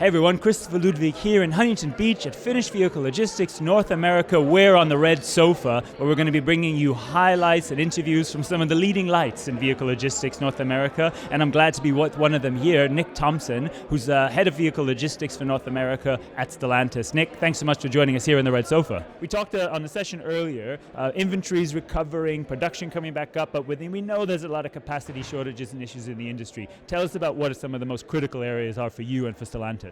Hey everyone, Christopher Ludwig here in Huntington Beach at Finished Vehicle Logistics North America. We're on the red sofa where we're going to be bringing you highlights and interviews from some of the leading lights in vehicle logistics North America. And I'm glad to be with one of them here, Nick Thompson, who's head of vehicle logistics for North America at Stellantis. Nick, thanks so much for joining us here in the red sofa. We talked on the session earlier, inventories recovering, production coming back up, but we know there's a lot of capacity shortages and issues in the industry. Tell us about what some of the most critical areas are for you and for Stellantis.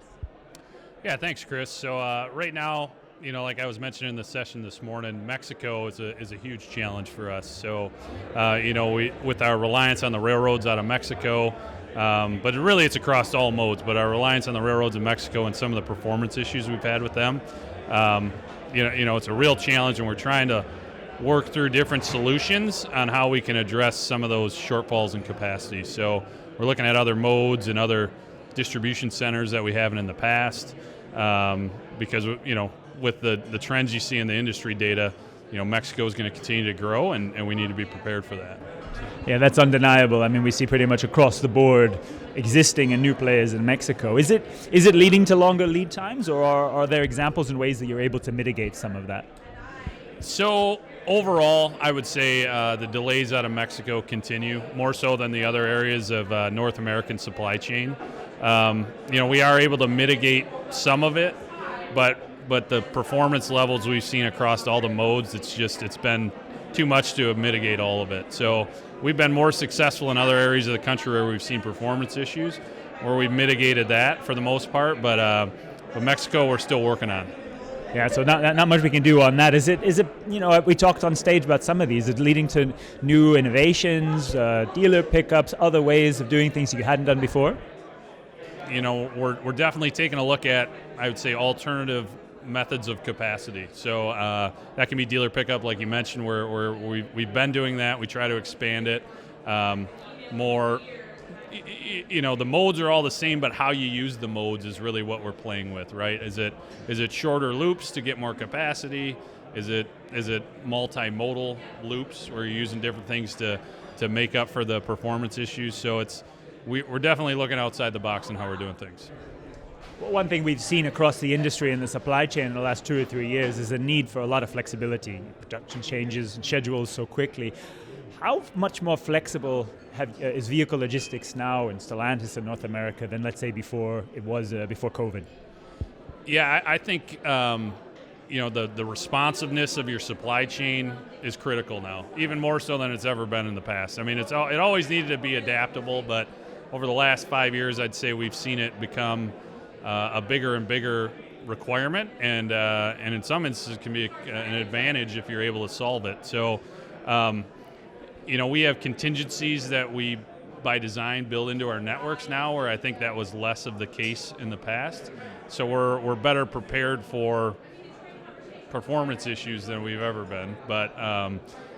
Yeah, thanks, Chris. So right now, like I was mentioning in the session this morning, Mexico is a huge challenge for us. So, we with our reliance on the railroads out of Mexico, but really it's across all modes. But our reliance on the railroads in Mexico and some of the performance issues we've had with them, it's a real challenge, and we're trying to work through different solutions on how we can address some of those shortfalls in capacity. So we're looking at other modes and other distribution centers that we haven't in the past, because with the trends you see in the industry data, Mexico is going to continue to grow, and we need to be prepared for that. Yeah, that's undeniable. I mean, we see pretty much across the board existing and new players in Mexico. Is it leading to longer lead times, or are there examples and ways that you're able to mitigate some of that? So overall, I would say the delays out of Mexico continue, more so than the other areas of North American supply chain. We are able to mitigate some of it, but the performance levels we've seen across all the modes, it's been too much to mitigate all of it. So we've been more successful in other areas of the country where we've seen performance issues, where we've mitigated that for the most part, but Mexico we're still working on. Yeah, so not much we can do on that. Is it? We talked on stage about some of these. Is it leading to new innovations, dealer pickups, other ways of doing things you hadn't done before? We're definitely taking a look at, I would say, alternative methods of capacity. So that can be dealer pickup, like you mentioned, where we've been doing that. We try to expand it more. The modes are all the same, but how you use the modes is really what we're playing with, right? Is it shorter loops to get more capacity? Is it multimodal loops where you're using different things to make up for the performance issues? So we're definitely looking outside the box in how we're doing things. Well, one thing we've seen across the industry and the supply chain in the last 2 or 3 years is a need for a lot of flexibility. Production changes and schedules so quickly. How much more flexible is vehicle logistics now in Stellantis in North America than, let's say, before COVID? Yeah, I think the responsiveness of your supply chain is critical now, even more so than it's ever been in the past. I mean, it always needed to be adaptable, but over the last 5 years, I'd say we've seen it become a bigger and bigger requirement, and in some instances can be an advantage if you're able to solve it. So. We have contingencies that we, by design, build into our networks now, where I think that was less of the case in the past. So we're better prepared for performance issues than we've ever been. But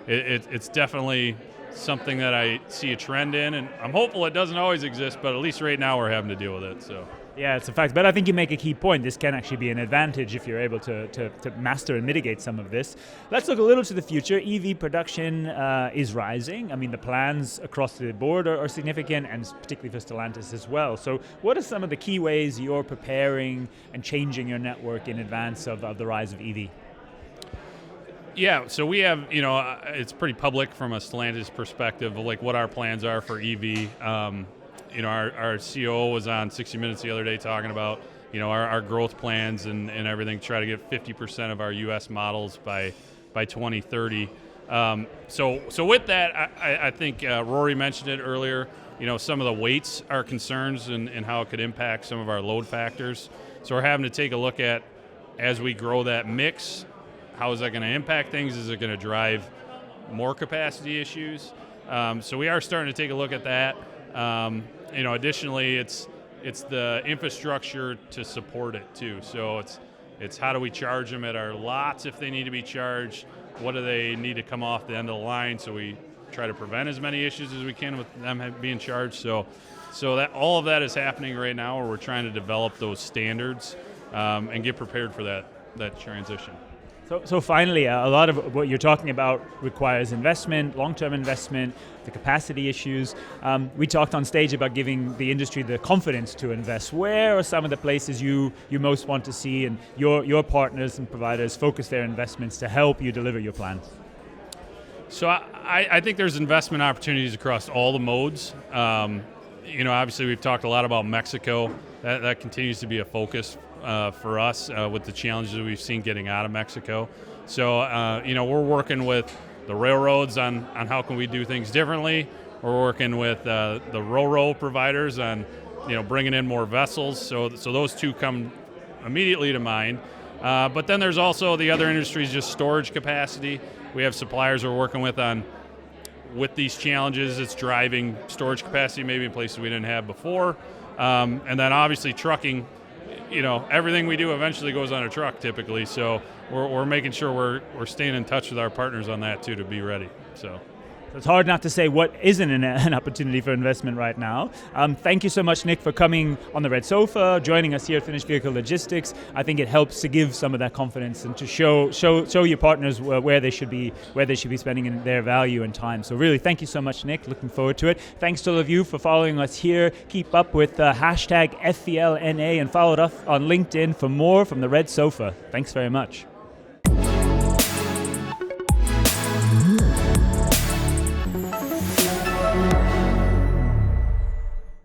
it's definitely something that I see a trend in, and I'm hopeful it doesn't always exist, but at least right now we're having to deal with it. So. Yeah, it's a fact. But I think you make a key point. This can actually be an advantage if you're able to master and mitigate some of this. Let's look a little to the future. EV production is rising. I mean, the plans across the board are significant, and particularly for Stellantis as well. So what are some of the key ways you're preparing and changing your network in advance of the rise of EV? Yeah, so we have, it's pretty public from a Stellantis perspective, like what our plans are for EV. Our COO was on 60 Minutes the other day talking about, our growth plans and everything, try to get 50% of our U.S. models by 2030. So with that, I think Rory mentioned it earlier, some of the weights are concerns and how it could impact some of our load factors. So we're having to take a look at, as we grow that mix, how is that going to impact things? Is it going to drive more capacity issues? So we are starting to take a look at that. Additionally, it's the infrastructure to support it too. So it's how do we charge them at our lots if they need to be charged? What do they need to come off the end of the line? So we try to prevent as many issues as we can with them being charged. So that all of that is happening right now, where we're trying to develop those standards and get prepared for that transition. So finally, a lot of what you're talking about requires investment, long-term investment, the capacity issues. We talked on stage about giving the industry the confidence to invest. Where are some of the places you most want to see and your partners and providers focus their investments to help you deliver your plans? So I think there's investment opportunities across all the modes. Obviously we've talked a lot about Mexico. That continues to be a focus for us with the challenges we've seen getting out of Mexico. So, we're working with the railroads on how can we do things differently. We're working with the ro-ro providers on, bringing in more vessels. So those two come immediately to mind. But then there's also the other industries, just storage capacity. We have suppliers we're working with these challenges. It's driving storage capacity maybe in places we didn't have before. And then obviously trucking, everything we do eventually goes on a truck typically. So we're making sure we're staying in touch with our partners on that too to be ready. So it's hard not to say what isn't an opportunity for investment right now. Thank you so much, Nick, for coming on the Red Sofa, joining us here at Finished Vehicle Logistics. I think it helps to give some of that confidence and to show your partners where they should be spending their value and time. So really, thank you so much, Nick. Looking forward to it. Thanks to all of you for following us here. Keep up with #FVLNA and follow us on LinkedIn for more from the Red Sofa. Thanks very much.